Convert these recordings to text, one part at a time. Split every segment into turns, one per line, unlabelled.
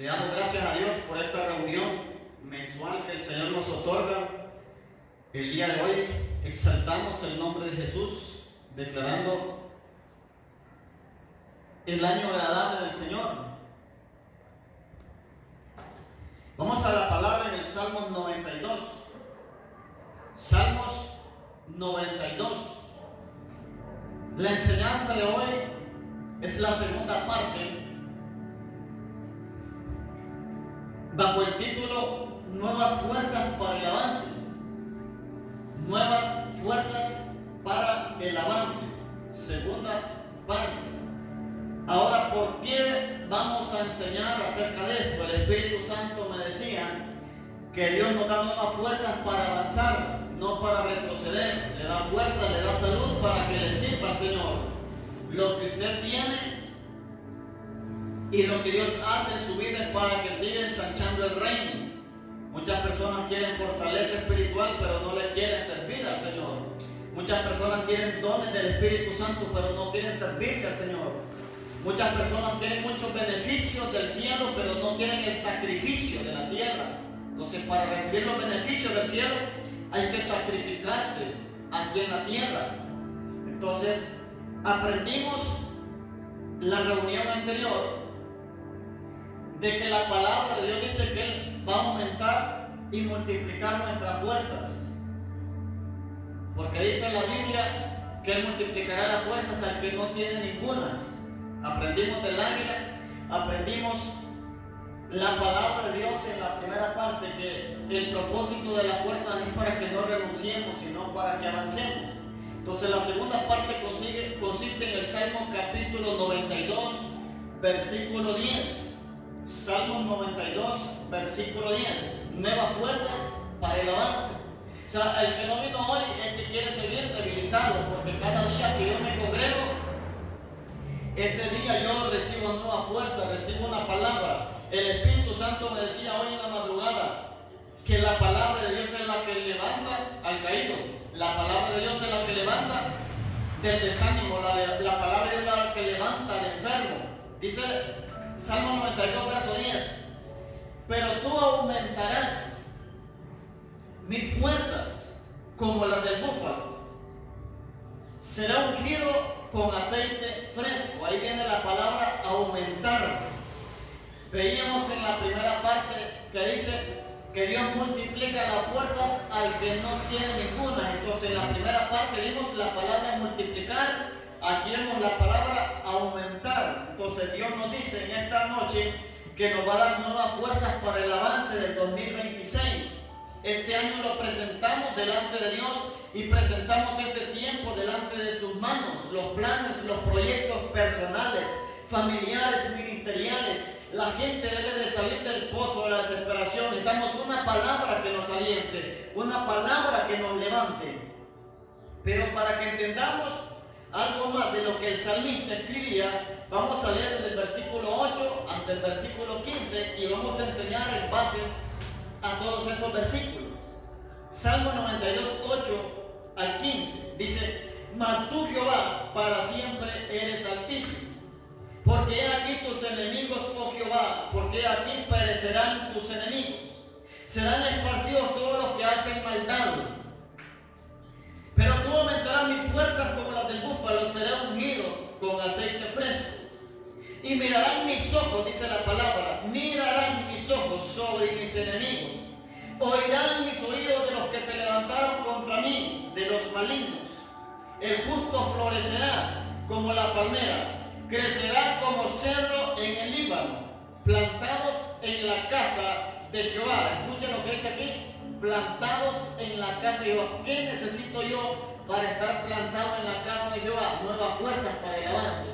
Le damos gracias a Dios por esta reunión mensual que el Señor nos otorga. El día de hoy exaltamos el nombre de Jesús, declarando el año agradable del Señor. Vamos a la palabra en el Salmo 92. Salmos 92. La enseñanza de hoy es la segunda parte, bajo el título Nuevas fuerzas para el avance. Nuevas fuerzas para el avance. Segunda parte. Ahora, ¿por qué vamos a enseñar acerca de esto? El Espíritu Santo me decía que Dios nos da nuevas fuerzas para avanzar, no para retroceder. Le da fuerza, le da salud para que le sirva al Señor lo que usted tiene. Y lo que Dios hace en su vida es para que siga ensanchando el reino. Muchas personas quieren fortaleza espiritual, pero no le quieren servir al Señor. Muchas personas quieren dones del Espíritu Santo, pero no quieren servirle al Señor. Muchas personas quieren muchos beneficios del cielo, pero no quieren el sacrificio de la tierra. Entonces, para recibir los beneficios del cielo, hay que sacrificarse aquí en la tierra. Entonces, aprendimos la reunión anterior de que la palabra de Dios dice que Él va a aumentar y multiplicar nuestras fuerzas. Porque dice en la Biblia que Él multiplicará las fuerzas al que no tiene ningunas. Aprendimos del águila, aprendimos la palabra de Dios en la primera parte, que el propósito de las fuerzas es para que no renunciemos, sino para que avancemos. Entonces la segunda parte consiste en el Salmo capítulo 92, versículo 10. Salmo 92, versículo 10. Nuevas fuerzas para el avance. O sea, el que no vino hoy es que quiere seguir debilitado, porque cada día que yo me congrego, ese día yo recibo nueva fuerza, recibo una palabra. El Espíritu Santo me decía hoy en la madrugada que la palabra de Dios es la que levanta al caído. La palabra de Dios es la que levanta del desánimo. La palabra de Dios es la que levanta al enfermo. Dice Salmo 92, verso 10. Pero tú aumentarás mis fuerzas como las del búfalo. Será ungido con aceite fresco. Ahí viene la palabra aumentar. Veíamos en la primera parte que dice que Dios multiplica las fuerzas al que no tiene ninguna. Entonces en la primera parte vimos la palabra multiplicar. Aquí vemos la palabra aumentar. Entonces Dios nos dice en esta noche que nos va a dar nuevas fuerzas para el avance del 2026. Este año lo presentamos delante de Dios y presentamos este tiempo delante de sus manos. Los planes, los proyectos personales, familiares, ministeriales. La gente debe de salir del pozo de la desesperación. Necesitamos una palabra que nos aliente, una palabra que nos levante. Pero para que entendamos algo más de lo que el salmista escribía, vamos a leer desde el versículo 8 hasta el versículo 15 y vamos a enseñar en base a todos esos versículos. Salmo 92, 8 al 15 dice: Mas tú, Jehová, para siempre eres altísimo, porque he aquí tus enemigos, oh Jehová, porque aquí perecerán tus enemigos. Serán esparcidos todos los que hacen maldad. Pero tú aumentarás mis fuerzas como las del búfalo, seré ungido con aceite fresco. Y mirarán mis ojos, dice la palabra, mirarán mis ojos sobre mis enemigos. Oirán mis oídos de los que se levantaron contra mí, de los malignos. El justo florecerá como la palmera, crecerá como cedro en el Líbano, plantados en la casa de Jehová. Escuchen lo que dice aquí. Plantados en la casa de Jehová. ¿Qué necesito yo para estar plantado en la casa de Jehová? Nuevas fuerzas para el avance.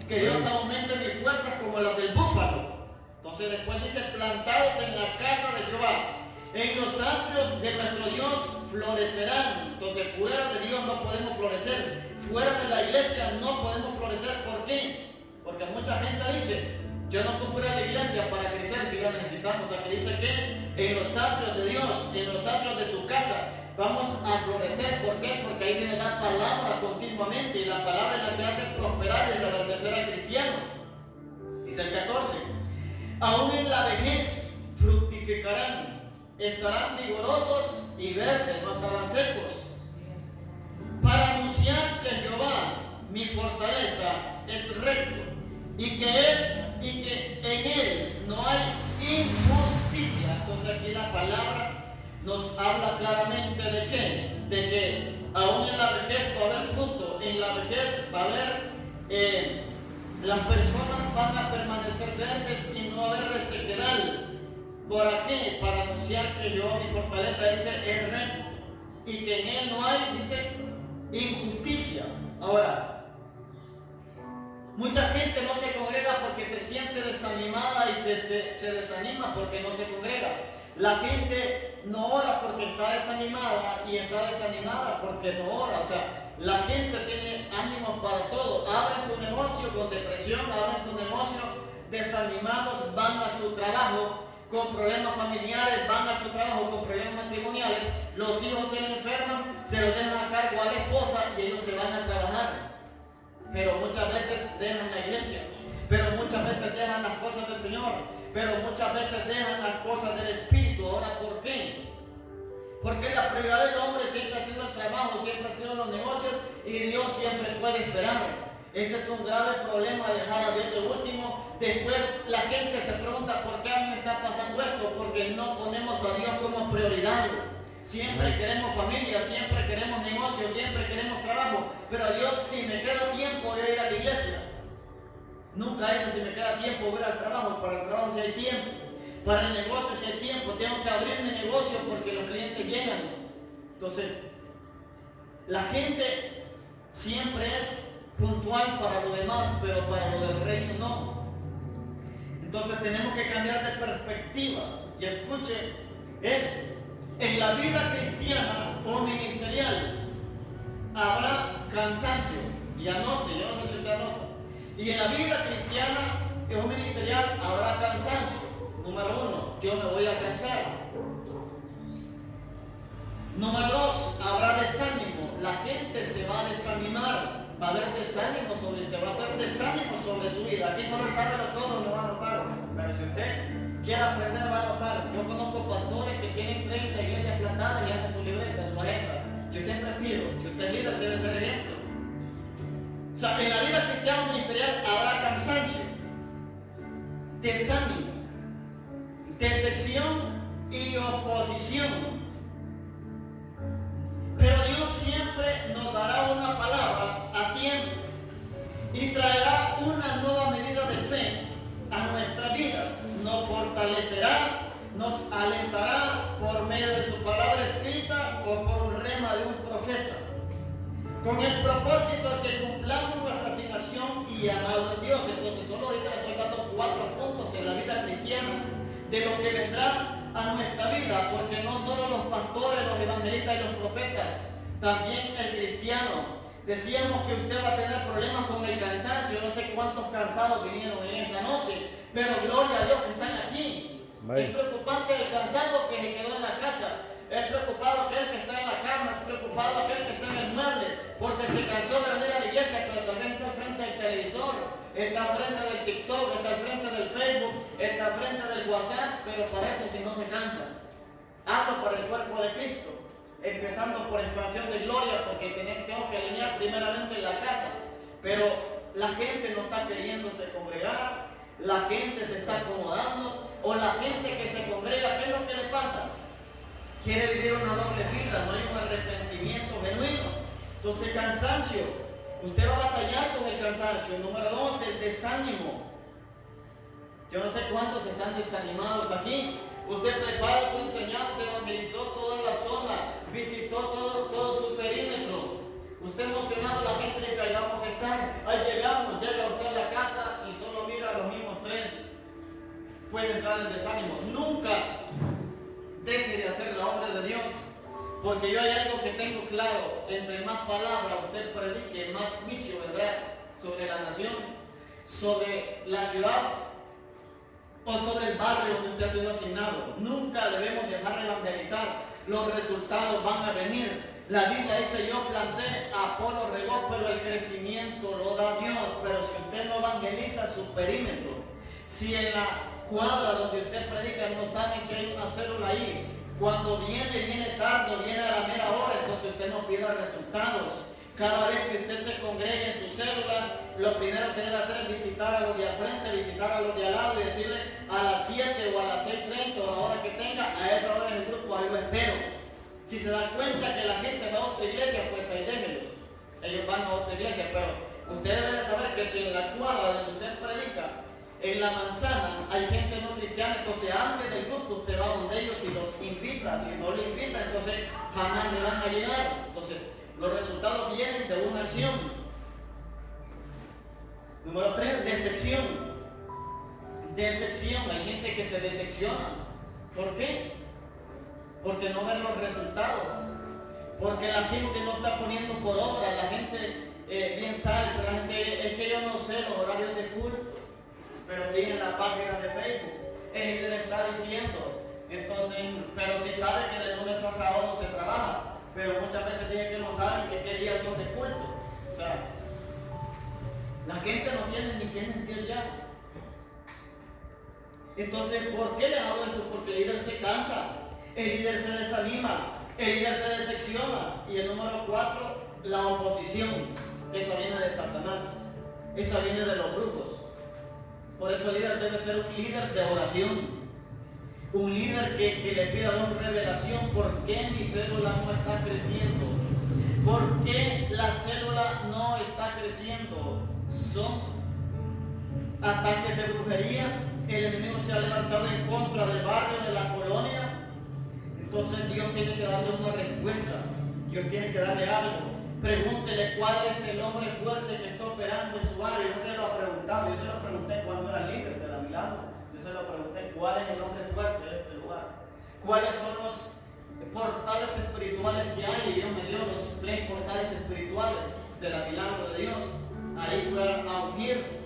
Que Dios aumente mis fuerzas como las del búfalo. Entonces después dice: plantados en la casa de Jehová. En los atrios de nuestro Dios florecerán. Entonces fuera de Dios no podemos florecer. Fuera de la iglesia no podemos florecer. ¿Por qué? Porque mucha gente dice: yo no ocupo ir a la iglesia para crecer si lo necesitamos. Aquí dice que en los atrios de Dios, en los atrios de su casa, vamos a florecer. ¿Por qué? Porque ahí se nos da palabra continuamente, y la palabra es la que hace prosperar y reverdecer al cristiano. Dice el 14: aún en la vejez fructificarán, estarán vigorosos y verdes, no estarán secos, para anunciar que Jehová, mi fortaleza, es recto, y que en él no hay injusticia. Entonces aquí la palabra nos habla claramente de qué, de que aún en la vejez va a haber fruto, en la vejez va a haber, las personas van a permanecer verdes y no va a haber resequedad. ¿Para qué? Para anunciar que Jehová, mi fortaleza, dice, es recto, y que en él no hay, dice, injusticia. Ahora, mucha gente no se congrega porque se siente desanimada y se desanima porque no se congrega. La gente no ora porque está desanimada y está desanimada porque no ora. O sea, la gente tiene ánimo para todo. Abren su negocio con depresión, abren su negocio desanimados, van a su trabajo con problemas familiares, van a su trabajo con problemas matrimoniales, los hijos se enferman, se los dejan a cargo a la esposa y ellos se van a trabajar. Pero muchas veces dejan la iglesia, pero muchas veces dejan las cosas del Señor, pero muchas veces dejan las cosas del Espíritu. Ahora, ¿por qué? Porque la prioridad del hombre siempre ha sido el trabajo, siempre ha sido los negocios, y Dios siempre puede esperar. Ese es un grave problema, dejar a Dios de último. Después la gente se pregunta por qué a mí me está pasando esto, porque no ponemos a Dios como prioridad. Siempre queremos familia, siempre queremos negocio, siempre queremos trabajo, pero a Dios, si me queda tiempo, voy a ir a la iglesia. Nunca eso, si me queda tiempo, voy al trabajo. Para el trabajo si hay tiempo, para el negocio si hay tiempo, tengo que abrir mi negocio porque los clientes llegan. Entonces, la gente siempre es puntual para lo demás, pero para lo del reino no. Entonces tenemos que cambiar de perspectiva. Y escuche esto: en la vida cristiana o ministerial habrá cansancio. Y anote, yo no sé si usted anota. Y en la vida cristiana o ministerial habrá cansancio. Número uno, yo me voy a cansar. Número dos, habrá desánimo. La gente se va a desanimar. Va a haber desánimo sobre usted, va a ser desánimo sobre su vida. Aquí solo el sábelo todo lo va a notar. Pero si usted quiere aprender, va a notar. Yo conozco pastores que tienen 30 iglesias plantadas y hacen su libreta, su agenda. Yo siempre pido, si usted es líder, debe ser ejemplo. O sea, en la vida cristiana ministerial habrá cansancio, desánimo, decepción y oposición. Pero Dios siempre nos dará una palabra a tiempo y traerá una nueva medida de fe a nuestra vida. Nos fortalecerá, nos alentará por medio de su palabra escrita o por un rema de un profeta, con el propósito de que cumplamos nuestra asignación y llamado en Dios. Entonces, solo ahorita le estoy dando 4 puntos en la vida cristiana de lo que vendrá a nuestra vida, porque no solo los pastores, los evangelistas y los profetas, también el cristiano. Decíamos que usted va a tener problemas con el cansancio. No sé cuántos cansados vinieron en esta noche, pero gloria a Dios que están aquí. Es preocupante el cansado que se quedó en la casa. Es preocupado aquel que está en la cama, es preocupado aquel que está en el mueble, porque se cansó de venir a la iglesia, pero también está frente al televisor, está frente del TikTok, está frente del Facebook, está frente del WhatsApp, pero para eso si no se cansa. Hablo por el cuerpo de Cristo, empezando por expansión de gloria, porque tengo que alinear primeramente la casa, pero la gente no está queriéndose congregar, la gente se está acomodando, o la gente que se congrega, ¿qué es lo que le pasa? Quiere vivir una doble vida, no hay un arrepentimiento genuino. Entonces, cansancio, usted va a batallar con el cansancio. Número 2, el desánimo. Yo no sé cuántos están desanimados aquí. Usted preparó su enseñanza, evangelizó toda la zona, visitó todo su perímetro. Usted emocionado, la gente dice, ahí vamos a estar, ahí llegamos, llega usted a la casa y solo mira a los mismos 3. Puede entrar en desánimo. Nunca deje de hacer la obra de Dios, porque yo hay algo que tengo claro: entre más palabras usted predique, más juicio vendrá sobre la nación, sobre la ciudad o sobre el barrio donde usted ha sido asignado. Nunca debemos dejar de evangelizar. Los resultados van a venir. La Biblia dice, yo planté, Apolo regó, pero el crecimiento lo da Dios. Pero si usted no evangeliza su perímetro, si en la cuadra donde usted predica no saben que hay una célula ahí. Cuando viene tarde, viene a la mera hora, entonces usted no pida resultados. Cada vez que usted se congregue en su célula, lo primero que debe hacer es visitar a los de al frente, visitar a los de al lado y decirle a las 7 o a las 6:30 o a la hora que tenga, a esa hora en el grupo, ahí lo espero. Si se dan cuenta que la gente va a otra iglesia, pues ahí déjenlos. Ellos van a otra iglesia, pero usted debe de saber que si en la cuadra donde usted predica, en la manzana, hay gente no cristiana, entonces antes del grupo usted va donde ellos y los invita. Si no lo invita, entonces jamás le van a llegar. Entonces, los resultados vienen de una acción. Número 3, decepción. Decepción. Hay gente que se decepciona. ¿Por qué? Porque no ven los resultados. Porque la gente no está poniendo por obra. La gente bien sabe, pero la gente, es que yo no sé los horarios de culto. Pero sí en la página de Facebook. El líder está diciendo. Entonces, pero si sabe que de lunes a sábado se trabaja. Pero muchas veces dicen que no saben que qué días son de culto. O sea, la gente no tiene ni qué mentir ya. Entonces, ¿por qué les hablo esto? Porque el líder se cansa, el líder se desanima, el líder se decepciona. Y el número 4, la oposición. Esa viene de Satanás, esa viene de los brujos. Por eso el líder debe ser un líder de oración. Un líder que le pida a Dios revelación. ¿Por qué mi célula no está creciendo? ¿Por qué la célula no está creciendo? Son ataques de brujería. El enemigo se ha levantado en contra del barrio, de la colonia. Entonces Dios tiene que darle una respuesta. Dios tiene que darle algo. Pregúntele cuál es el hombre fuerte que está operando en su área. Yo se lo he preguntado. Yo se lo pregunté cuando era líder de la Milagro. Yo se lo pregunté cuál es el hombre fuerte de este lugar, cuáles son los portales espirituales que hay, y Dios me dio los 3 portales espirituales de la Milagro de Dios. Ahí fue a unir,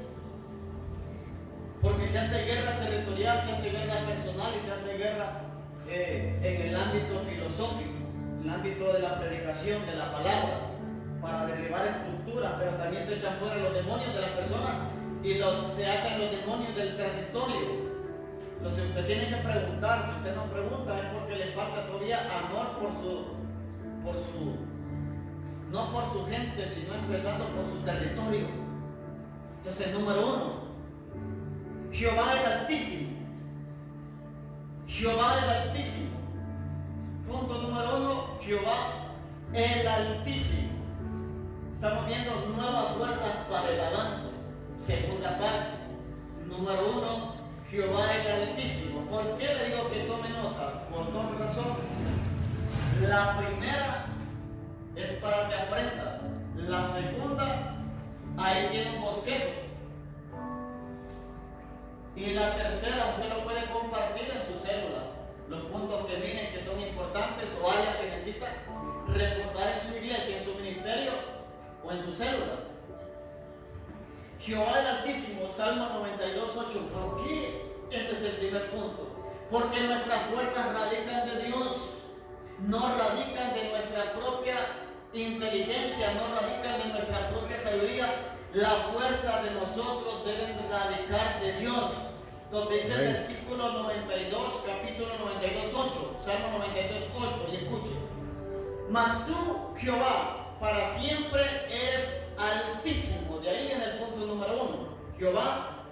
porque se hace guerra territorial, se hace guerra personal y se hace guerra en el ámbito filosófico, en el ámbito de la predicación de la palabra, para derribar estructuras, pero también se echan fuera los demonios de las personas y se atan los demonios del territorio. Entonces usted tiene que preguntar. Si usted no pregunta es porque le falta todavía amor no por su gente, sino empezando por su territorio. Entonces, número 1, Jehová el Altísimo. Jehová el Altísimo. Punto número 1, Jehová el Altísimo. Estamos viendo nuevas fuerzas para el avance. Segunda parte. Número 1, Jehová el Altísimo. ¿Por qué le digo que tome nota? Por 2 razones. La primera es para que aprenda. La segunda, ahí tiene un bosquejo. Y la tercera, usted lo puede compartir en su célula. Los puntos que miren que son importantes o áreas que necesita reforzar en su iglesia, en su ministerio o en su célula. Jehová el Altísimo, Salmo 92:8. ¿Por qué? Ese es el primer punto. Porque nuestras fuerzas radican de Dios. No radican de nuestra propia inteligencia, no radican de nuestra propia sabiduría. La fuerza de nosotros deben radicar de Dios. Entonces dice el versículo 92, capítulo 92:8, Salmo 92:8, y escuche. Mas tú, Jehová, para siempre eres altísimo. De ahí viene el punto número 1. Jehová,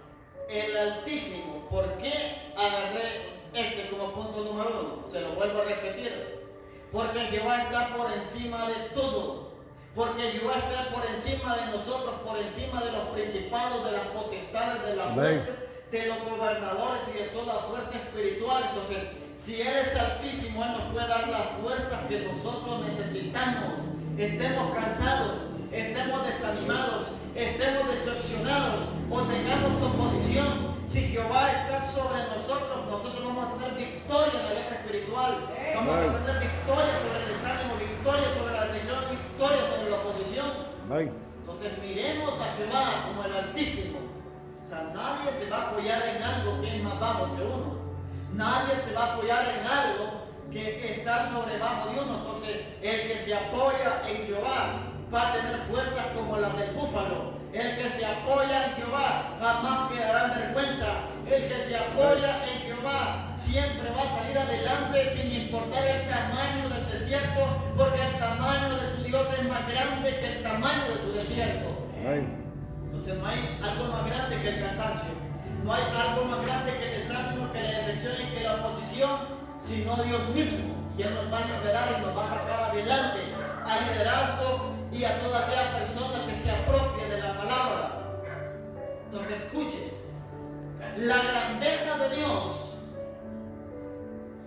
el Altísimo. ¿Por qué agarré ese como punto número 1? Se lo vuelvo a repetir. Porque Jehová está por encima de todo. Porque Jehová está por encima de nosotros, por encima de los principados, de las potestades, de las huestes, de los gobernadores y de toda fuerza espiritual. Entonces, si Él es Altísimo, Él nos puede dar las fuerzas que nosotros necesitamos. Estemos cansados, estemos desanimados, estemos decepcionados o tengamos oposición. Si Jehová está sobre nosotros, nosotros vamos a tener victoria en la guerra espiritual. Vamos a tener victoria sobre el desánimo, victoria sobre la decepción, victoria sobre la oposición. Entonces miremos a Jehová como el Altísimo. O sea, nadie se va a apoyar en algo que es más bajo que uno. Nadie se va a apoyar en algo que está sobre bajo de uno. Entonces, el que se apoya en Jehová va a tener fuerzas como las del búfalo. El que se apoya en Jehová jamás quedará en vergüenza. El que se apoya en Jehová siempre va a salir adelante sin importar el tamaño del desierto, porque el tamaño de su Dios es más grande que el tamaño de su desierto. Entonces no hay algo más grande que el cansancio, no hay algo más grande que el desánimo, que la decepción y que la oposición, sino Dios mismo. Y Él nos va a liberar y nos va a sacar adelante al liderazgo y a toda aquella persona que se apropie de la palabra. Entonces escuche, la grandeza de Dios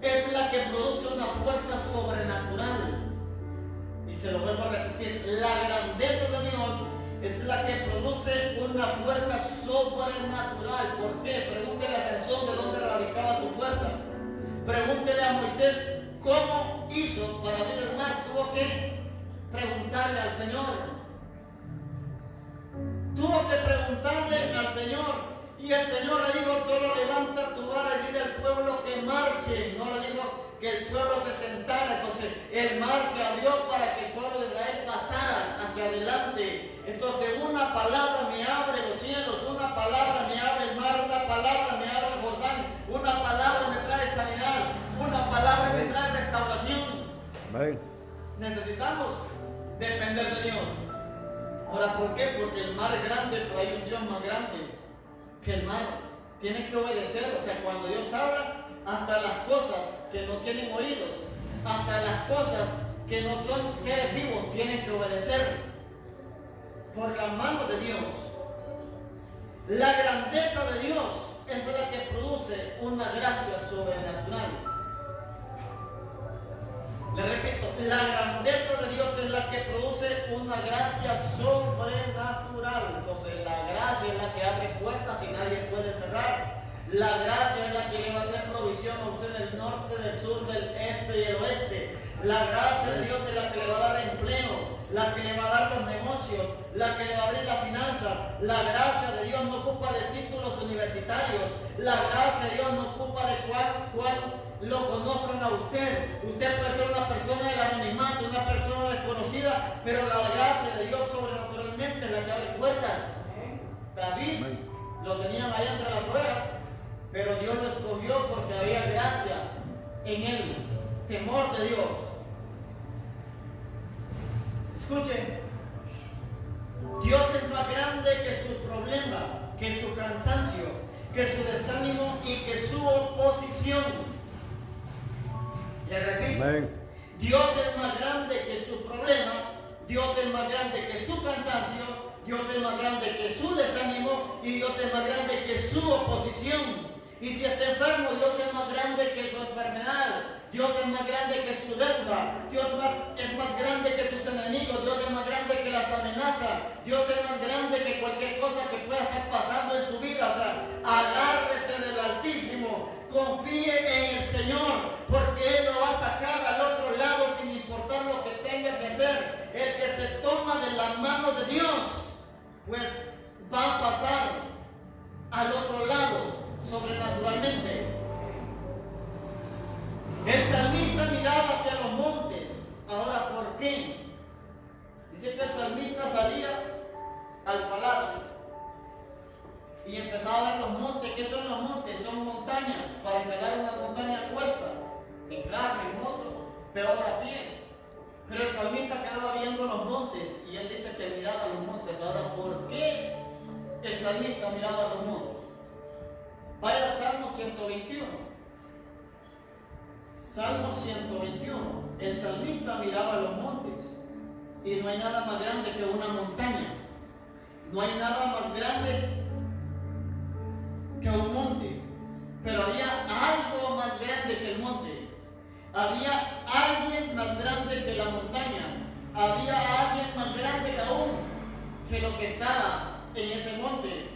es la que produce una fuerza sobrenatural. Y se lo vuelvo a repetir, la grandeza de Dios es la que produce una fuerza sobrenatural. ¿Por qué? Pregúntele a Sansón de dónde radicaba su fuerza. Pregúntele a Moisés cómo hizo para abrir el mar. Tuvo que preguntarle al Señor. Tuvo que preguntarle al Señor. Y el Señor le dijo, solo levanta tu vara y dile al pueblo que marche. No le dijo que el pueblo se sentara. Entonces el mar se abrió para que el pueblo de Israel pasara hacia adelante. Entonces una palabra me abre los cielos, una palabra me abre el mar, una palabra me abre el Jordán, una palabra me trae sanidad, una palabra me trae restauración. Necesitamos depender de Dios. Ahora, ¿por qué? Porque el mar es grande, pero hay un Dios más grande que el mar. Tiene que obedecer. O sea, cuando Dios habla, hasta las cosas que no tienen oídos, hasta las cosas que no son seres vivos, tienen que obedecer por la mano de Dios. La grandeza de Dios es la que produce una gracia sobrenatural. Le repito, la grandeza de Dios es la que produce una gracia sobrenatural. Entonces la gracia es la que abre puertas y nadie puede cerrar. La gracia es la que le va a dar provisión a usted del norte, del sur, del este y el oeste. La gracia de Dios es la que le va a dar empleo, la que le va a dar los negocios, la que le va a abrir la finanza. La gracia de Dios no ocupa de títulos universitarios. La gracia de Dios no ocupa de cuál lo conozcan a usted. Usted puede ser una persona del anonimato, una persona desconocida, pero la gracia de Dios sobrenaturalmente es la que abre puertas. David lo tenían ahí entre las orejas, pero Dios lo escogió porque había gracia en él, temor de Dios. Escuchen, Dios es más grande que su problema, que su cansancio, que su desánimo y que su oposición. Le repito, Dios es más grande que su problema, Dios es más grande que su cansancio, Dios es más grande que su desánimo y Dios es más grande que su oposición. Y si está enfermo, Dios es más grande que su enfermedad, Dios es más grande que su deuda, Dios es más grande que sus enemigos, Dios es más grande que las amenazas, Dios es más grande que cualquier cosa que pueda estar pasando en su vida. O sea, agárrese del Altísimo, confíe en el Señor, porque Él lo va a sacar al otro lado sin importar lo que tenga que hacer. El que se toma de las manos de Dios, pues va a pasar al otro lado sobrenaturalmente. El salmista miraba hacia los montes. Ahora, ¿por qué? Dice que el salmista salía al palacio y empezaba a ver los montes. ¿Qué son los montes? Son montañas. Para pegar una montaña cuesta, en carro, en moto, peor a pie. Pero el salmista quedaba viendo los montes y él dice que miraba los montes. Ahora, ¿por qué el salmista miraba los montes? Vaya al Salmo 121. Salmo 121. El salmista miraba los montes y no hay nada más grande que una montaña. No hay nada más grande que un monte. Pero había algo más grande que el monte. Había alguien más grande que la montaña. Había alguien más grande aún que lo que estaba en ese monte.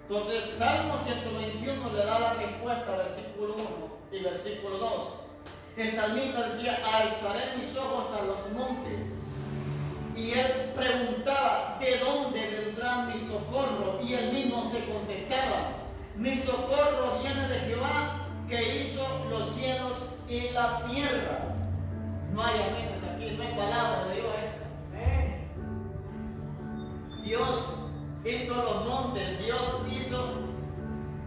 Entonces, Salmo 121 le da la respuesta, versículo 1 y versículo 2. El salmista decía, alzaré mis ojos a los montes. Y él preguntaba, ¿de dónde vendrá mi socorro? Y él mismo se contestaba, mi socorro viene de Jehová, que hizo los cielos y la tierra. No hay aménes aquí, no hay palabra de Dios esta. Dios hizo los montes, Dios hizo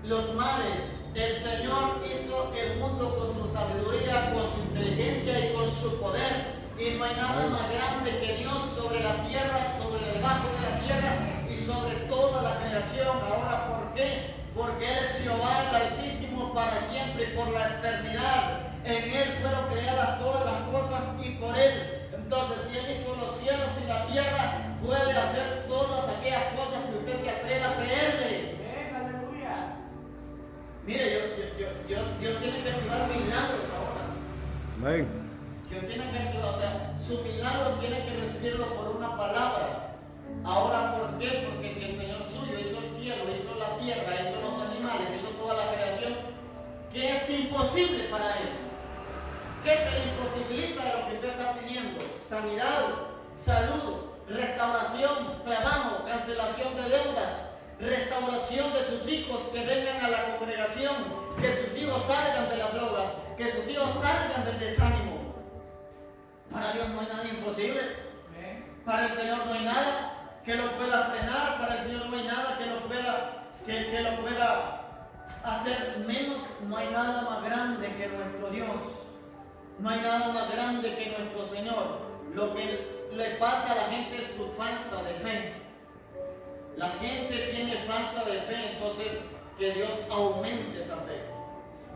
los mares, el Señor hizo el mundo con su sabiduría, con su inteligencia y con su poder. Y no hay nada más grande que Dios sobre la tierra, sobre debajo de la tierra y sobre toda la creación. Ahora, ¿por qué? Porque Él es Jehová el Altísimo para siempre y por la eternidad. En Él fueron creadas todas las cosas y por Él. Entonces, si Él hizo los cielos y la tierra, puede hacer todas aquellas cosas que usted se atreva a creerle.
Aleluya.
Mire, Dios tiene que activar milagros ahora.
Amén.
Dios tiene que activar, o sea, su milagro tiene que recibirlo por una palabra. Ahora, ¿por qué? Porque si el Señor suyo hizo el cielo, hizo la tierra, hizo los animales, hizo toda la creación, ¿qué es imposible para Él? ¿Qué se le imposibilita de lo que usted está pidiendo? Sanidad, salud, restauración, trabajo, cancelación de deudas, restauración de sus hijos que vengan a la congregación, que sus hijos salgan de las drogas, que sus hijos salgan del desánimo. Para Dios no hay nada imposible. Para el Señor no hay nada que lo pueda frenar. Para el Señor no hay nada que lo pueda hacer menos. No hay nada más grande que nuestro Dios. No hay nada más grande que nuestro Señor. Lo que le pasa a la gente es su falta de fe. La gente tiene falta de fe, entonces que Dios aumente esa fe.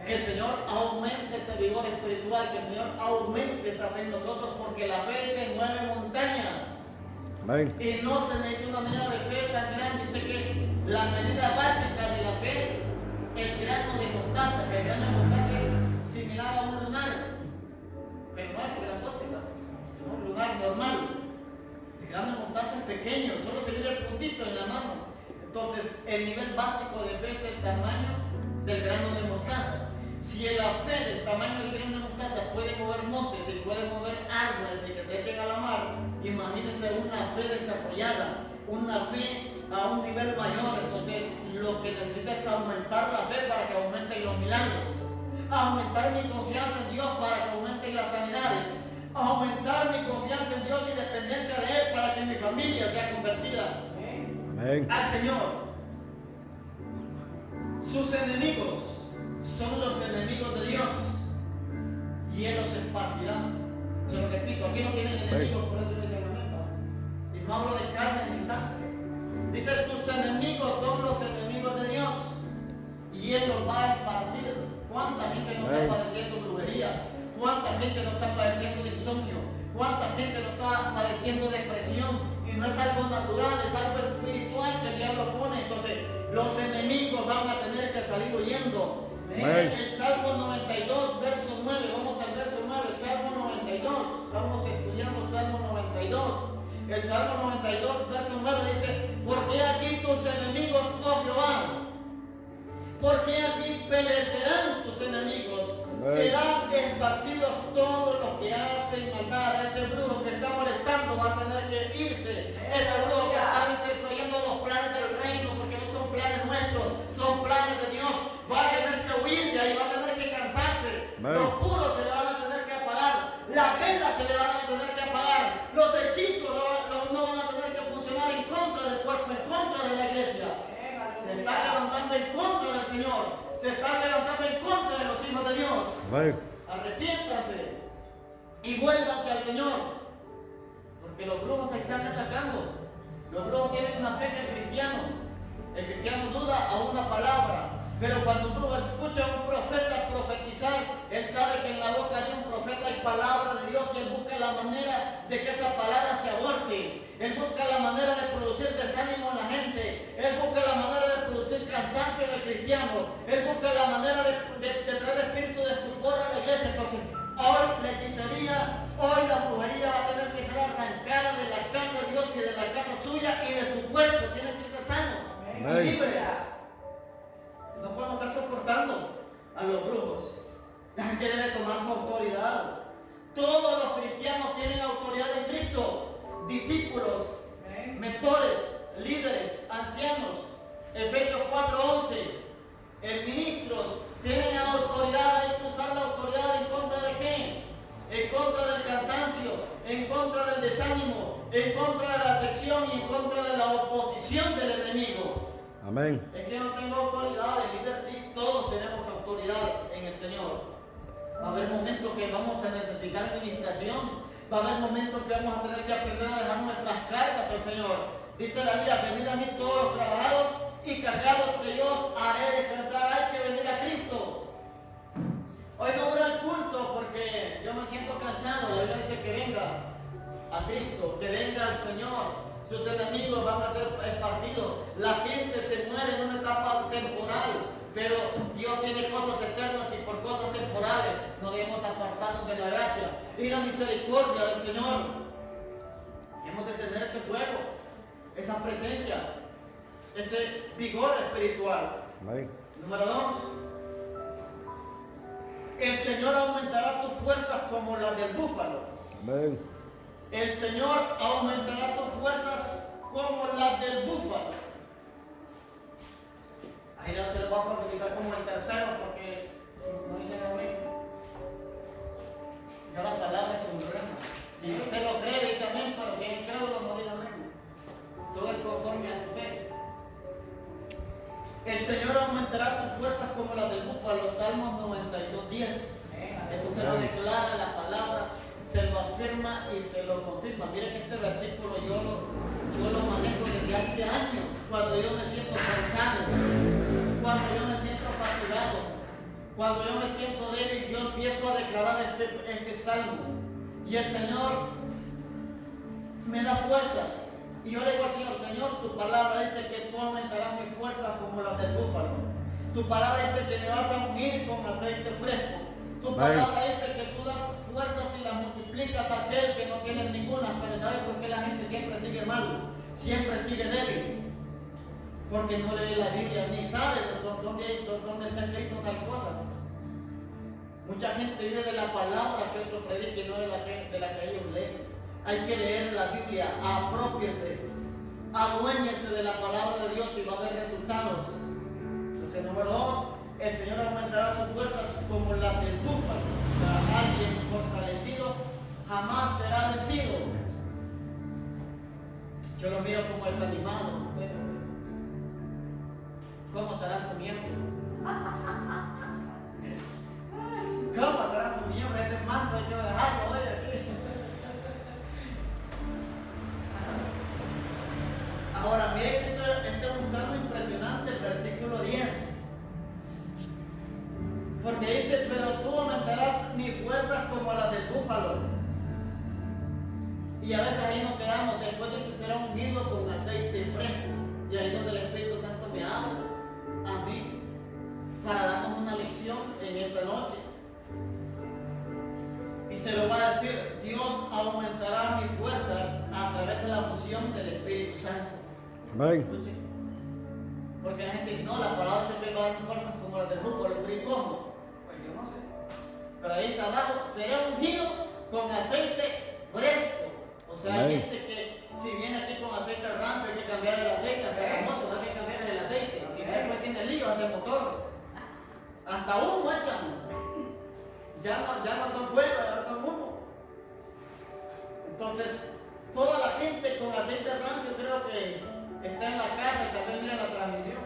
Que el Señor aumente ese vigor espiritual, que el Señor aumente esa fe en nosotros, porque la fe se mueve montañas.
Amén.
Y no se necesita una medida de fe tan grande. Dice que la medida básica de la fe es el grano de mostaza, que el grano de mostaza es similar a un lunar, pero no es grandote, sino un lunar normal. El grano de mostaza es pequeño, solo se ve el puntito en la mano. Entonces, el nivel básico de fe es el tamaño del grano de mostaza. Si la fe del tamaño del grano de mostaza puede mover montes y puede mover árboles y que se echen a la mar, imagínense una fe desarrollada, una fe a un nivel mayor. Entonces, lo que necesita es aumentar la fe para que aumenten los milagros, aumentar mi confianza en Dios para que aumenten las sanidades, aumentar mi confianza en Dios y dependencia de Él para que mi familia sea convertida
Amén.
al Señor. Sus enemigos son los enemigos de Dios y Él los esparcirá. Se lo repito, aquí no tienen enemigos, por eso dice la meta. Y no hablo de carne ni sangre. Dice, sus enemigos son los enemigos de Dios y Él los va a esparcir. ¿Cuánta gente no está padeciendo brujería? ¿Cuánta gente no está padeciendo de insomnio? ¿Cuánta gente no está padeciendo depresión? Y no es algo natural, es algo espiritual que el diablo pone. Entonces, los enemigos van a tener que salir huyendo. Dice el Salmo 92, verso 9. Vamos al verso 9, Salmo 92. Estamos estudiando Salmo 92. El Salmo 92, verso 9 dice: ¿por qué aquí tus enemigos, oh Jehová? ¿Por qué aquí perecerán tus enemigos? Serán esparcidos todos los que hacen maldad. Ese brujo que está molestando va a tener que irse. Ese brujo que está interfiriendo los planes del reino, porque no son planes nuestros, son planes de Dios, va a tener que huir de ahí, va a tener que cansarse. Los puros se le van a tener que apagar, las velas se le van a tener que apagar, los hechizos no van a tener que funcionar en contra del cuerpo, en contra de la iglesia. Se está levantando en contra del Señor, se está levantando en contra de los hijos de Dios. Arrepiéntanse y vuélvanse al Señor, porque los brujos se están atacando. Los brujos tienen una fe que el cristiano duda a una palabra, pero cuando un brujo escucha a un profeta profetizar, él sabe que en la boca de un profeta hay palabra de Dios y él busca la manera de que esa palabra se aborte. Él busca la manera de producir desánimo en la gente. Él busca la manera de producir cansancio en el cristiano. Él busca la manera de traer espíritu de estupor a la iglesia. Entonces, hoy la hechicería, hoy la brujería va a tener que ser arrancada de la casa de Dios y de la casa suya y de su cuerpo. Tiene que ser sano y libre. No podemos estar soportando a los brujos. La gente debe tomar su autoridad. Todos los cristianos tienen autoridad en Cristo. Discípulos, mentores, líderes, ancianos. Efesios 4:11. Ministros tienen autoridad, hay que usar la autoridad en contra de qué? En contra del cansancio, en contra del desánimo, en contra de la afección y en contra de la oposición del enemigo.
Amén.
Es que yo no tengo autoridad, el líder sí, todos tenemos autoridad en el Señor. Va a haber momentos que vamos a necesitar administración, va a haber momentos que vamos a tener que aprender a dejar nuestras cargas al Señor. Dice la Biblia, venid a mí todos los trabajados y cargados, que yo os haré descansar. Hay que venir a Cristo. Hoy no voy al culto porque yo me siento cansado. La Biblia dice que venga a Cristo, que venga al Señor. Sus enemigos van a ser esparcidos. La gente se muere en una etapa temporal, pero Dios tiene cosas eternas y por cosas temporales no debemos apartarnos de la gracia y la misericordia del Señor. Hemos de tener ese fuego, esa presencia, ese vigor espiritual.
Amén.
Número 2. El Señor aumentará tus fuerzas como las del búfalo.
Amén.
El Señor aumentará tus fuerzas como las del búfalo. Ahí se lo voy a profetizar como el tercero porque no dicen amén. Ya la palabra es un rema. Si usted lo cree, dice amén, pero si es incrédulo, no dice amén. Todo es conforme a su fe. El Señor aumentará sus fuerzas como las del búfalo. Salmos 92:10. Eso se lo declara la palabra, se lo afirma y se lo confirma. Mire que este versículo yo lo manejo desde hace años. Cuando yo me siento cansado, cuando yo me siento fatigado, cuando yo me siento débil, yo empiezo a declarar este salmo. Y el Señor me da fuerzas. Y yo le digo al Señor, Señor, tu palabra dice que tú aumentarás mis fuerzas como las del búfalo. Tu palabra dice que me vas a ungir con aceite fresco. Tu palabra dice que tú das fuerzas y las multiplicas a aquel que no tiene ninguna. Pero ¿sabes por qué la gente siempre sigue mal? Siempre sigue débil. Porque no lee la Biblia ni sabe dónde está escrito tal cosa. Mucha gente vive de la palabra que otro predica y no de la que ellos leen. Hay que leer la Biblia, apropiese, aduéñese de la palabra de Dios y va a haber resultados. Entonces, número 2, el Señor aumentará sus fuerzas como las del búfalo. O sea, alguien fortalecido jamás será vencido. Yo lo miro como desanimado. ¿Cómo será su miembro? ¿Cómo será su miembro? Ese manto hay que dejarlo hoy aquí. Ahora, miren que este es un salmo impresionante, el versículo 10. Porque dice, pero tú aumentarás mis fuerzas como las del búfalo. Y a veces ahí nos quedamos, después dice, será ungido con aceite fresco. Y ahí es donde el Espíritu Santo me habla a mí, para darnos una lección en esta noche. Y se lo va a decir, Dios aumentará mis fuerzas a través de la unción del Espíritu Santo.
Amén.
Escuche. Porque la gente dice, no, la palabra siempre va a dar fuerzas como las del búfalo, pero ¿cómo? Pues yo no sé. Pero ahí dice abajo, será ungido con aceite fresco. O sea, hay gente que si viene aquí con aceite rancio hay que cambiar el aceite, hasta la moto hay que cambiar el aceite. Si después tiene lío hasta el motor. Hasta humo echan. Ya no son fuego, ya son humo. Entonces, toda la gente con aceite rancio creo que está en la casa y también mira la transmisión.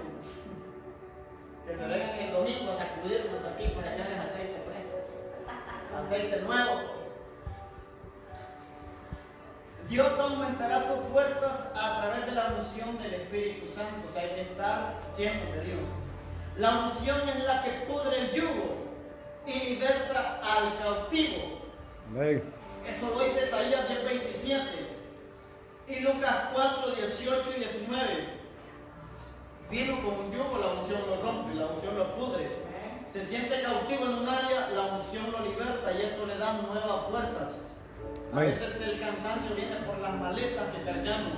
Que se vengan el domingo a sacudirnos aquí para echarles aceite fresco. Aceite nuevo. Dios aumentará sus fuerzas a través de la unción del Espíritu Santo. O sea, hay que estar llenos de Dios. La unción es la que pudre el yugo y liberta al cautivo.
Amén.
Eso lo dice Isaías 10:27 y Lucas 4:18 y 19. Vino con un yugo, la unción lo rompe, la unción lo pudre. Se siente cautivo en un área, la unción lo liberta y eso le da nuevas fuerzas. A veces el cansancio viene por las maletas que cargamos,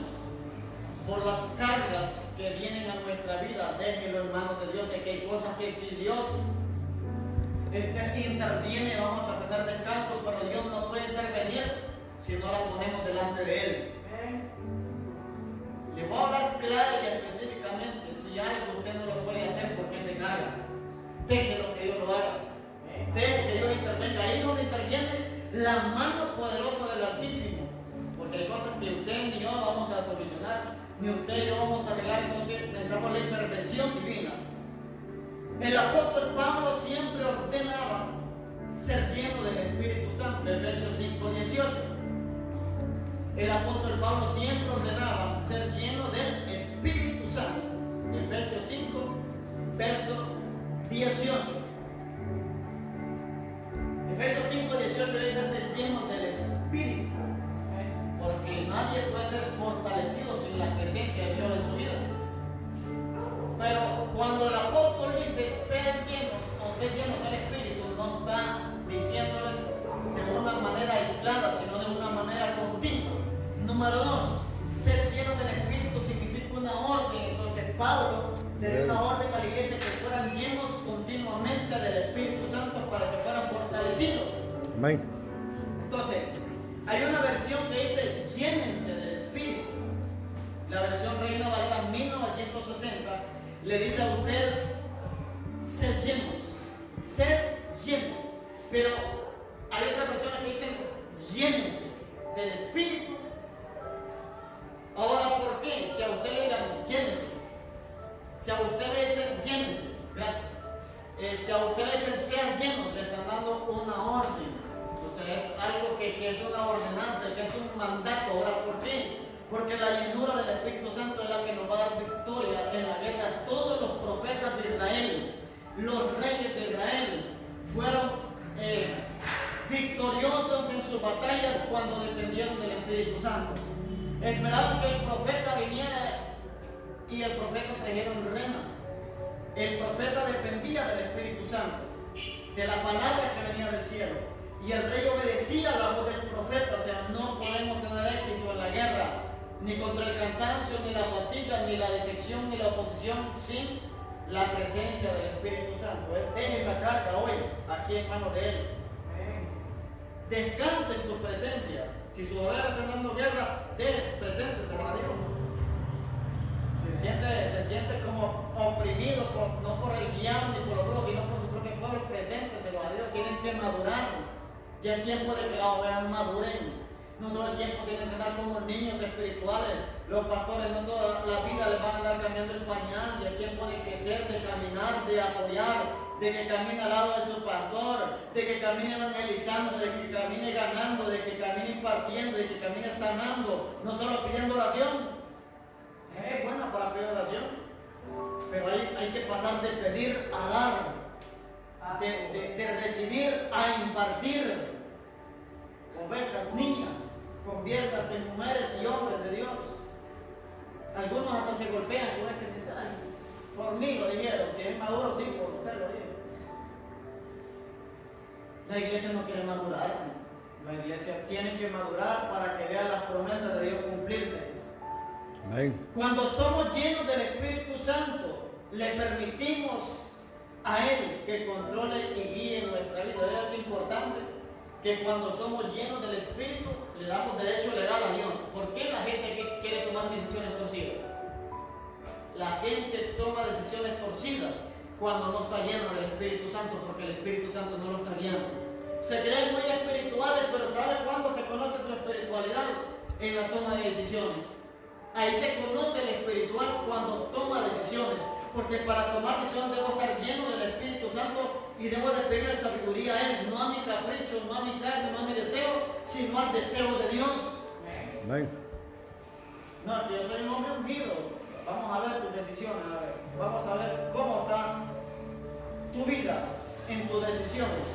por las cargas que vienen a nuestra vida. Déjelo en manos de Dios. Es que hay cosas que si Dios interviene vamos a tener descanso, pero Dios no puede intervenir si no la ponemos delante de Él. Le voy a hablar claro y específicamente. Si algo usted no lo puede hacer, ¿por qué se carga? Déjelo que Dios lo haga. Deje que Dios intervenga. Ahí es donde interviene la mano poderosa del Altísimo. Porque porque hay cosas que usted ni yo vamos a solucionar, ni usted y yo vamos a arreglar, entonces necesitamos la intervención divina. El apóstol Pablo siempre ordenaba ser lleno del Espíritu Santo, Efesios 5:18. El apóstol Pablo siempre ordenaba ser lleno del Espíritu Santo, Efesios 5, verso 18. Efesios 5:18 dice ser lleno del Espíritu, porque nadie puede ser fortalecido sin la presencia de Dios en su vida. Pero cuando el apóstol dice ser llenos o ser llenos del Espíritu, no está diciéndoles de una manera aislada, sino de una manera continua. Número 2, ser lleno del Espíritu significa una orden. Entonces Pablo le dio una orden a la iglesia que fueran llenos continuamente del Espíritu Santo para que fueran fortalecidos.
Amén.
Entonces, hay una versión que dice llénense del Espíritu. La versión Reina Valera 1960 le dice a usted ser llenos. Pero hay otras personas que dicen llénense del Espíritu. Ahora, ¿por qué? Si a usted le digan llénense, si a usted le dicen llénense, gracias. Si a usted le dicen sean llenos, le están dando una orden. Entonces es algo que es una ordenanza, que es un mandato. Ahora, ¿por qué? Porque la llenura del Espíritu Santo es la que nos va a dar victoria en la guerra. Todos los profetas de Israel, los reyes de Israel, fueron victoriosos en sus batallas cuando dependieron del Espíritu Santo. Esperaban que el profeta viniera y el profeta trajera un rema. El profeta dependía del Espíritu Santo, de la palabra que venía del cielo. Y el rey obedecía la voz del profeta. O sea, no podemos tener éxito en la guerra, ni contra el cansancio, ni la fatiga, ni la decepción, ni la oposición, sin la presencia del Espíritu Santo. Deje esa carga hoy aquí en manos de Él. Descanse en su presencia. Si su oveja está dando guerra, preséntese a Dios. Se siente como oprimido, no por el guiado ni por los brujos, sino por su propio pueblo. Presénteselo a Dios. Tienen que madurar. Ya es tiempo de que las ovejas maduren. No todo el tiempo tienen que andar como niños espirituales. Los pastores no toda la vida les van a andar cambiando el pañal. Ya es tiempo de crecer, de caminar, de apoyar, de que camine al lado de su pastor, de que camine evangelizando, de que camine ganando, de que camine impartiendo, de que camine sanando, no solo pidiendo oración. Es buena para pedir oración, pero hay que pasar de pedir a dar, de recibir a impartir. Ovejas, niñas, conviértanse en mujeres y hombres de Dios. Algunos hasta se golpean con este mensaje. Por mí lo dijeron, si es maduro, sí, por usted lo dijo. La iglesia no quiere madurar. La iglesia tiene que madurar para que vean las promesas de Dios cumplirse.
Amén.
Cuando somos llenos del Espíritu Santo, le permitimos a Él que controle y guíe nuestra vida. Es importante que cuando somos llenos del Espíritu, le damos derecho legal a Dios. ¿Por qué la gente quiere tomar decisiones torcidas? La gente toma decisiones torcidas cuando no está llena del Espíritu Santo, porque el Espíritu Santo no lo está guiando. Se creen muy espirituales, pero ¿sabe cuándo se conoce su espiritualidad? En la toma de decisiones. Ahí se conoce el espiritual cuando toma decisiones, porque para tomar decisiones debo estar lleno del Espíritu Santo y debo de pedirle sabiduría a Él, no a mi capricho, no a mi carne, no a mi deseo, sino al deseo de Dios.
Amén.
No, que yo soy un hombre ungido. Vamos a ver tus decisiones, vamos a ver cómo está tu vida en tus decisiones.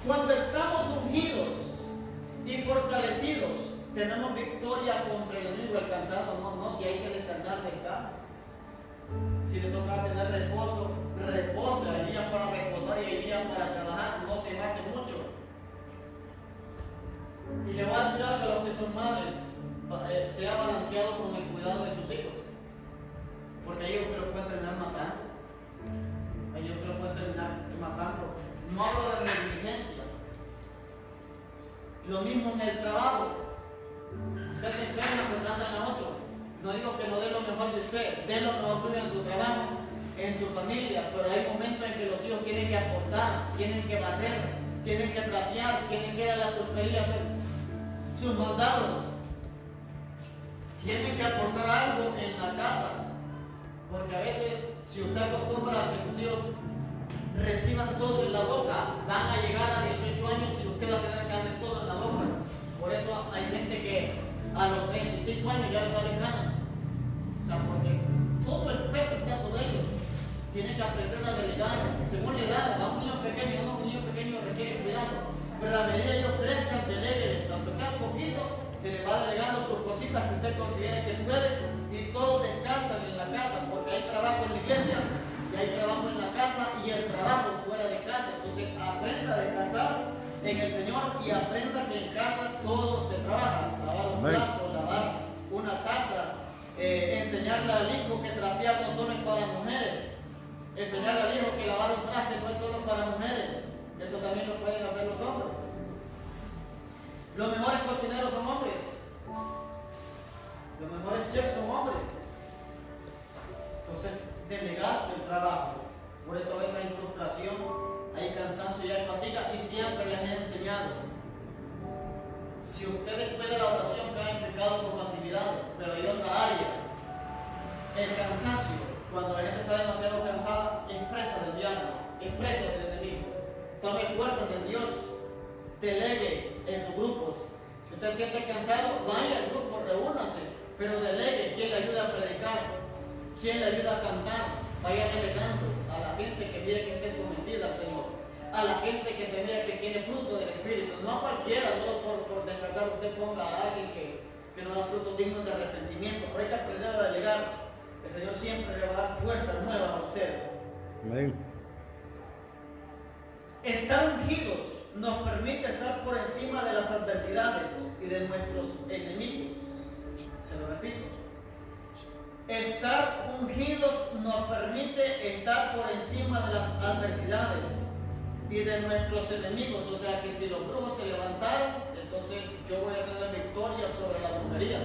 Cuando estamos ungidos y fortalecidos, tenemos victoria contra el enemigo. El cansado, no, si hay que descansar, descansa. Si le toca tener reposo, reposa. Hay días para reposar y hay días para trabajar, no se mate mucho. Y le voy a decir algo a los que son madres, sea balanceado con el cuidado de sus hijos, porque hay hijos que los pueden terminar matando, hay hijos que los pueden terminar matando. No hablo de negligencia. Lo mismo en el trabajo. Usted se enferma, se tratan a otro. No digo que no dé lo mejor de usted, dé lo mejor suyo en su trabajo, en su familia, pero hay momentos en que los hijos tienen que aportar, tienen que barrer, tienen que trapear, tienen que ir a la pulpería a hacer sus mandados, tienen que aportar algo en la casa, porque a veces si usted acostumbra a que sus hijos reciban todo en la boca, van a llegar a 18 años y usted va a tener que darle todo en la boca. Por eso hay gente que a los 35 años ya les salen ganas. O sea, porque todo el peso está sobre ellos. Tienen que aprender a delegar según la edad. A un niño pequeño requiere cuidado. Pero a medida que ellos crezcan, delégueles. Aunque sea un poquito, se les va delegando sus cositas que usted considere que puede y todos descansan en la casa, porque hay trabajo en la iglesia y hay trabajo en la casa y el trabajo fuera de casa. Entonces aprenda a descansar en el Señor y aprenda que en casa todo se trabaja. Lavar un plato, lavar una taza, enseñarle al hijo que trapear no solo es para mujeres, enseñarle al hijo que lavar un traste no es solo para mujeres, eso también lo pueden hacer los hombres. Los mejores cocineros son hombres, los mejores chefs son hombres. Entonces, delegarse el trabajo. Por eso a veces hay frustración, hay cansancio y hay fatiga, y siempre les he enseñado. Si usted después de la oración cae en pecado con facilidad, pero hay otra área, el cansancio, cuando la gente está demasiado cansada, expresa del diablo, expresa del enemigo. Tome fuerzas en Dios, delegue en sus grupos. Si usted se siente cansado, vaya al grupo, reúnase, pero delegue quien le ayuda a predicar, quien le ayuda a cantar, vaya delegando a la gente que mire que esté sometida al Señor, a la gente que se mire que tiene fruto del Espíritu, no a cualquiera, solo por descansar usted ponga a alguien que no da frutos dignos de arrepentimiento, pero hay que aprender a delegar. El Señor siempre le va a dar fuerzas nuevas a usted.
Amén.
Estar ungidos nos permite estar por encima de las adversidades y de nuestros enemigos. Se lo repito. Estar ungidos nos permite estar por encima de las adversidades y de nuestros enemigos. O sea que si los brujos se levantaron, entonces yo voy a tener victoria sobre la brujería.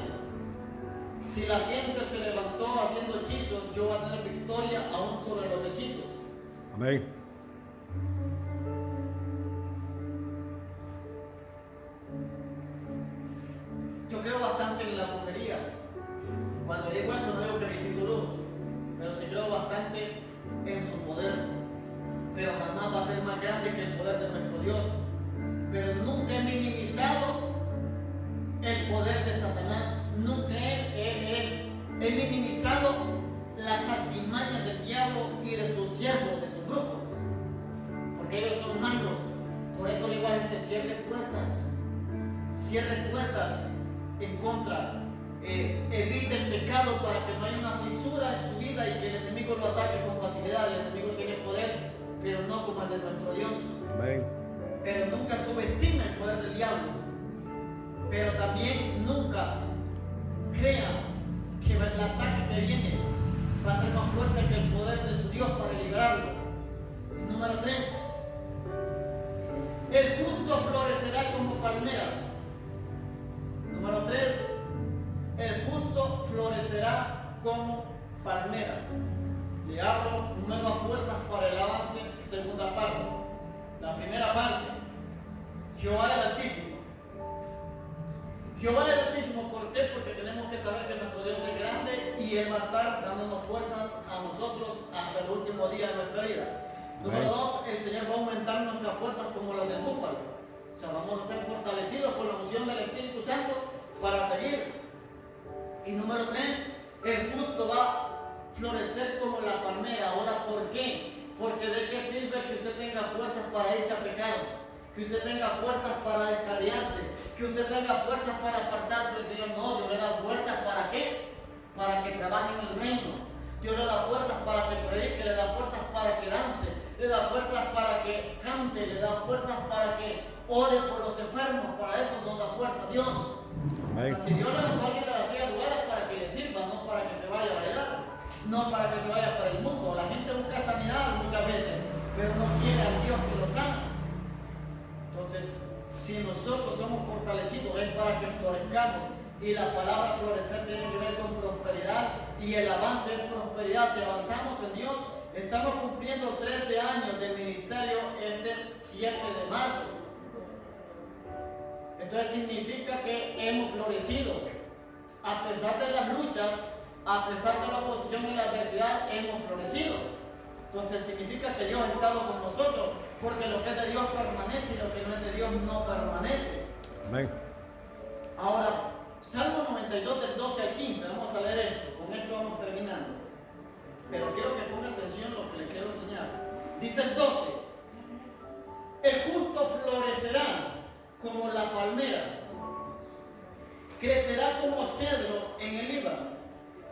Si la gente se levantó haciendo hechizos, yo voy a tener victoria aún sobre los hechizos.
Amén.
Yo creo bastante en la brujería. Cuando digo eso no digo que visito brujos, pero sí creo bastante en su poder. Pero jamás va a ser más grande que el poder de nuestro Dios. Pero nunca he minimizado el poder de Satanás. Nunca he minimizado las artimañas del diablo y de sus siervos, de sus brujos. Porque ellos son malos. Por eso le digo a la gente, cierre puertas. Cierre puertas en contra. Evite el pecado para que no haya una fisura en su vida y que el enemigo lo ataque con facilidad. El enemigo tiene poder, pero no como el de nuestro Dios.
Amén.
Pero nunca subestime el poder del diablo. Pero también nunca crea que el ataque que viene va a ser más fuerte que el poder de su Dios para liberarlo. Y número 3. El justo florecerá como palmera. Número 3. El justo florecerá como palmera. Le hablo nuevas fuerzas para el avance. Segunda parte. La primera parte. Jehová el Altísimo. Jehová el Altísimo, ¿por qué? Porque tenemos que saber que nuestro Dios es grande y Él va a estar dándonos fuerzas a nosotros hasta el último día de nuestra vida. Número 2, el Señor va a aumentar nuestras fuerzas como las del búfalo. O sea, vamos a ser fortalecidos con la unción del Espíritu Santo para seguir. Y número 3, el justo va a florecer como la palmera. Ahora, ¿por qué? Porque ¿de qué sirve que usted tenga fuerzas para irse a pecado? Que usted tenga fuerzas para descarriarse, que usted tenga fuerzas para apartarse del Señor. No, Dios le da fuerzas ¿para qué? Para que trabaje en el reino. Dios le da fuerzas para que predique, le da fuerzas para que dance, le da fuerzas para que cante, le da fuerzas para que ore por los enfermos. Para eso nos da fuerza Dios. O sea, si Dios levantó a alguien de la silla de ruedas, para que le sirva, no para que se vaya a bailar, no para que se vaya para el mundo. La gente busca sanidad muchas veces, pero no quiere al Dios que lo sana. Entonces, si nosotros somos fortalecidos es para que florezcamos, y la palabra florecer tiene que ver con prosperidad, y el avance es prosperidad. Si avanzamos en Dios, estamos cumpliendo 13 años de ministerio este 7 de marzo. Entonces significa que hemos florecido. A pesar de las luchas, a pesar de la oposición y la adversidad, hemos florecido. Entonces significa que Dios ha estado con nosotros, porque lo que es de Dios permanece y lo que no es de Dios no permanece.
Amén.
Ahora, Salmo 92 del 12 al 15, vamos a leer esto, con esto vamos terminando. Pero quiero que ponga atención a lo que les quiero enseñar. Dice el 12, el justo florecerá como la palmera, crecerá como cedro en el Líbano,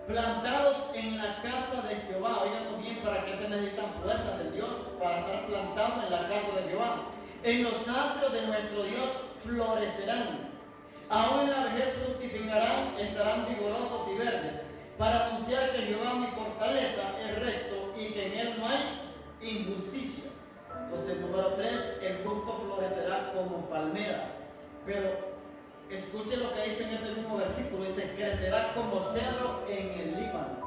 plantados en la casa de Jehová. Oigan bien, para que se necesitan fuerzas de Dios para estar plantados en la casa de Jehová. En los atrios de nuestro Dios florecerán. Aún en la vejez fructificarán, estarán vigorosos y verdes, para anunciar que Jehová mi fortaleza es recto y que en él no hay injusticia. Entonces, número 3, el justo florecerá como palmera. Pero escuche lo que dice en ese mismo versículo, dice, crecerá como cedro en el Líbano.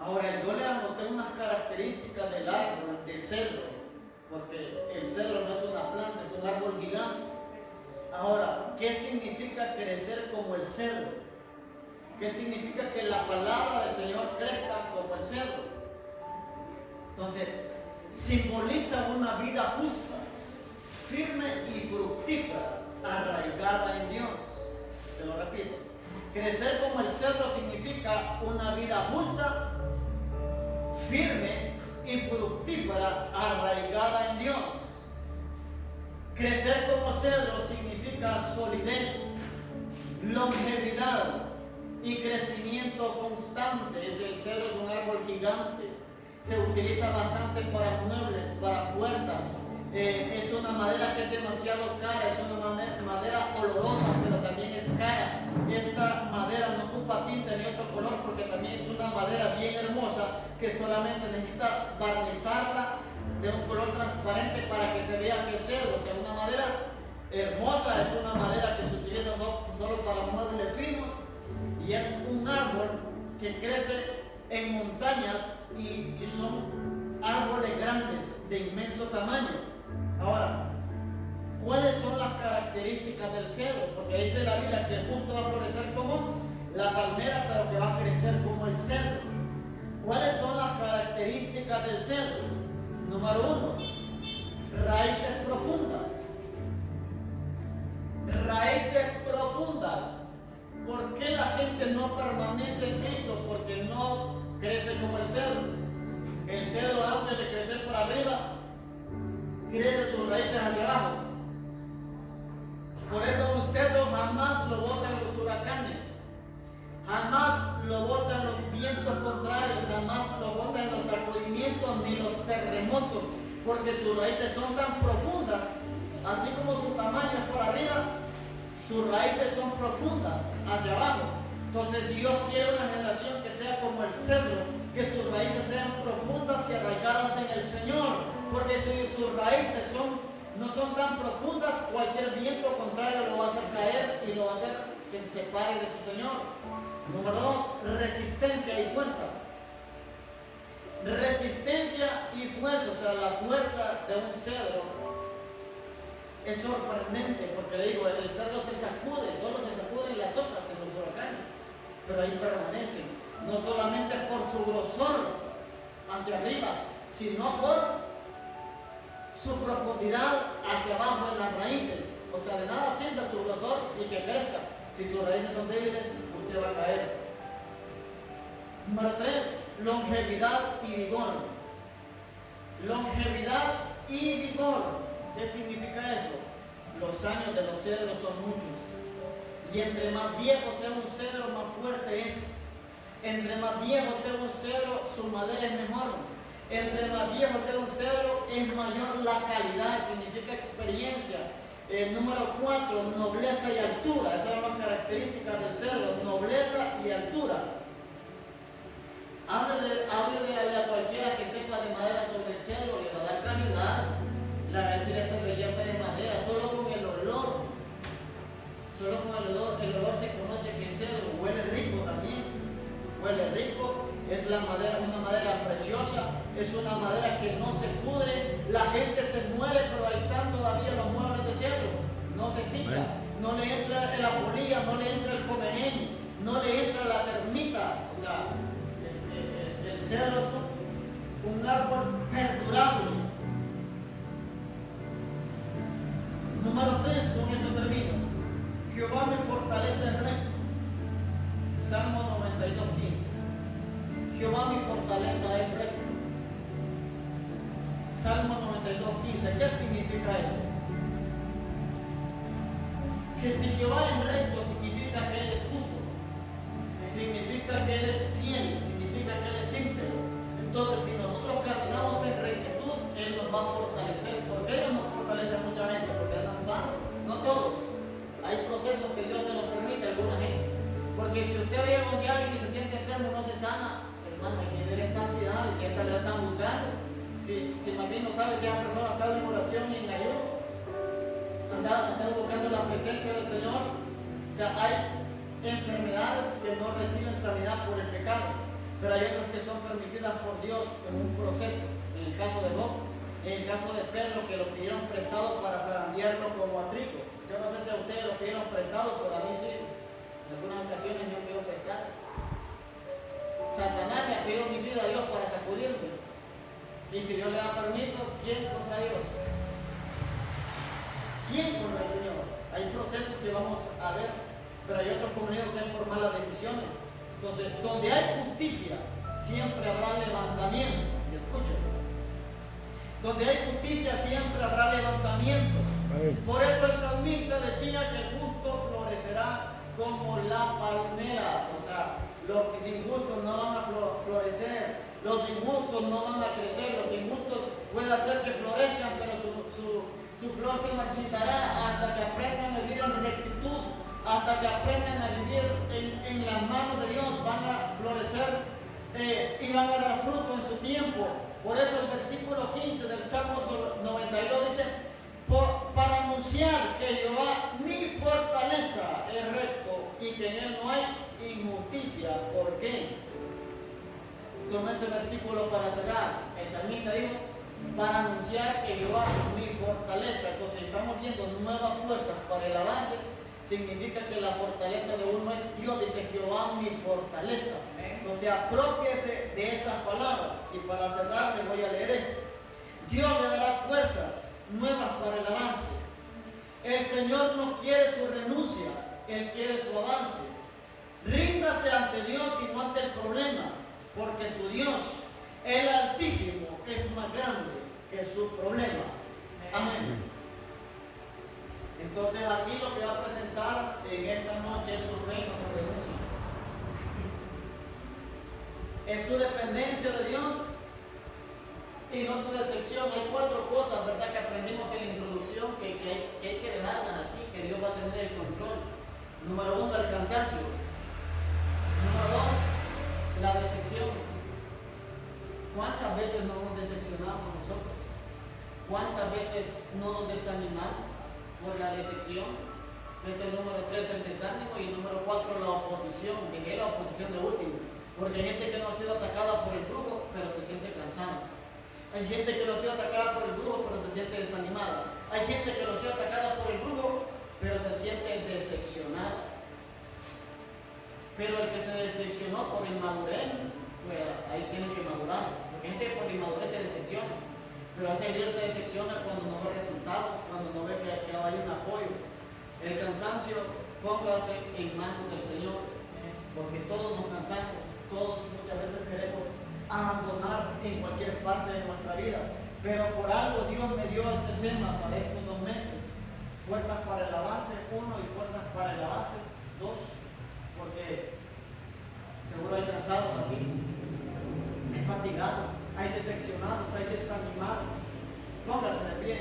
Ahora, yo le anoté unas características del árbol de cedro, porque el cedro no es una planta, es un árbol gigante. Ahora, ¿qué significa crecer como el cedro? ¿Qué significa que la palabra del Señor crezca como el cedro? Entonces, simboliza una vida justa, firme y fructífera, arraigada en Dios. Se lo repito. Crecer como el cedro significa una vida justa, firme y fructífera, arraigada en Dios. Crecer como cedro significa solidez, longevidad y crecimiento constante. El cedro es un árbol gigante. Se utiliza bastante para muebles, para puertas. Es una madera que es demasiado cara, es una madera olorosa, pero también es cara. Esta madera no ocupa tinta ni otro color porque también es una madera bien hermosa que solamente necesita barnizarla de un color transparente para que se vea que es cedro. O sea, una madera hermosa, es una madera que se utiliza solo para muebles finos y es un árbol que crece en montañas y son árboles grandes de inmenso tamaño. Ahora, ¿cuáles son las características del cedro? Porque dice la Biblia que el justo va a florecer como la palmera, pero que va a crecer como el cedro. ¿Cuáles son las características del cedro? Número 1, raíces profundas. Raíces profundas. ¿Por qué la gente no permanece en Cristo? Porque no crece como el cedro. El cedro, antes de crecer por arriba, crece sus raíces hacia abajo. Por eso un cedro jamás lo botan los huracanes, jamás lo botan los vientos contrarios, jamás lo botan los sacudimientos ni los terremotos, porque sus raíces son tan profundas, así como su tamaño es por arriba, sus raíces son profundas hacia abajo. Entonces Dios quiere una generación que sea como el cedro, que sus raíces sean profundas y arraigadas en el Señor, porque si sus raíces no son tan profundas, cualquier viento contrario lo va a hacer caer y lo va a hacer que se separe de su Señor. Número 2, resistencia y fuerza. Resistencia y fuerza, o sea, la fuerza de un cedro es sorprendente, porque le digo, el cedro se sacude, solo se sacuden las hojas en los huracanes, pero ahí permanecen, no solamente por su grosor hacia arriba, sino por su profundidad hacia abajo en las raíces. O sea, de nada sirve su grosor y que crezca. Si sus raíces son débiles, usted va a caer. Número 3, longevidad y vigor. Longevidad y vigor. ¿Qué significa eso? Los años de los cedros son muchos. Y entre más viejo sea un cedro, más fuerte es. Entre más viejo sea un cedro, su madera es mejor. Entre más viejo sea un cedro, es mayor la calidad, significa experiencia. Número 4, nobleza y altura. Esas son las características del cedro, nobleza y altura. Háblele a cualquiera que sepa de madera sobre el cedro, le va a dar calidad. Le va a decir esa belleza de madera, solo con el olor. Solo con el olor se conoce que el cedro huele rico también. Huele rico, es una madera preciosa, es una madera que no se pudre, la gente se muere, pero ahí están todavía los muebles de cedro. No se pica, no le entra la polilla, no le entra el comején, no le entra la termita. O sea, el cedro es un árbol perdurable. Número 3, con esto termino. Jehová me fortalece en recto. Salmo 92:15. Jehová mi fortaleza es recto. Salmo 92:15. ¿Qué significa eso? Que si Jehová es recto, significa que Él es justo, significa que Él es fiel, significa que Él es íntegro. Entonces, si nosotros caminamos en rectitud, Él nos va a fortalecer. ¿Por qué Él nos fortalece a mucha gente? Porque andan vanos, no todos. Hay procesos que Dios se los permite a alguna gente. Porque si usted oye donde alguien que se siente enfermo no se sana, hermano, hay que tener santidad, y si esta le están buscando, si más bien no sabe si esa persona está en oración y en ayuno, andando buscando la presencia del Señor. O sea, hay enfermedades que no reciben sanidad por el pecado, pero hay otras que son permitidas por Dios en un proceso. En el caso de Job, en el caso de Pedro, que lo pidieron prestado para zarandearlo como a trigo. Yo no sé si a ustedes lo pidieron prestado, pero a mí sí. En algunas ocasiones yo pido prestar. Satanás le ha pedido mi vida a Dios para sacudirme. Y si Dios le da permiso, ¿quién contra Dios? ¿Quién contra el Señor? Hay procesos que vamos a ver, pero hay otros comunidades que hay por malas decisiones. Entonces, donde hay justicia, siempre habrá levantamiento. ¿Me escuchan? Donde hay justicia, siempre habrá levantamiento. Por eso el salmista decía que el justo florecerá como la palmera. O sea, los injustos no van a florecer, los injustos no van a crecer, los injustos puede hacer que florezcan, pero su flor se marchitará hasta que aprendan a vivir en rectitud, hasta que aprendan a vivir en las manos de Dios, van a florecer y van a dar fruto en su tiempo. Por eso el versículo 15 del Salmo 92 dice, para anunciar que Jehová mi fortaleza es recto y que en él no hay injusticia. ¿Por qué? Tomé ese versículo para cerrar. El salmista dijo, para anunciar que Jehová mi fortaleza. Entonces estamos viendo nuevas fuerzas para el avance. Significa que la fortaleza de uno es Dios. Dice Jehová mi fortaleza. Entonces apropiese de esas palabras. Y para cerrar les voy a leer esto. Dios le dará fuerzas nuevas para el avance. El Señor no quiere su renuncia, Él quiere su avance. Ríndase ante Dios y no ante el problema, porque su Dios, el Altísimo, es más grande que su problema. Amén. Entonces aquí lo que va a presentar en esta noche es su reino, su renuncia. Es su dependencia de Dios y no su decepción. Hay 4 cosas, ¿verdad?, que aprendimos en la introducción que hay que dejarlas aquí, que Dios va a tener el control. Número 1, el cansancio. Número 2, la decepción. ¿Cuántas veces no nos decepcionamos nosotros? ¿Cuántas veces no nos desanimamos por la decepción? Es el número 3, el desánimo, y el número 4, la oposición. Dejé la oposición de último, porque hay gente que no ha sido atacada por el brujo, pero se siente cansada. Hay gente que no ha sido atacada por el brujo, pero se siente desanimada. Hay gente que no ha sido atacada por el brujo, pero se siente decepcionada. Pero el que se decepcionó por inmadurez, pues ahí tiene que madurar. Porque hay gente que por inmadurez se decepciona, pero ese líder se decepciona cuando no ve resultados, cuando no ve que hay un apoyo. El cansancio, póngase en manos del Señor, porque todos nos cansamos, todos muchas veces queremos abandonar en cualquier parte de nuestra vida, pero por algo Dios me dio este tema para estos 2 meses: fuerzas para el avance 1 y fuerzas para el avance 2, porque seguro hay cansados aquí, hay fatigados, hay decepcionados, hay desanimados. Póngase de pie.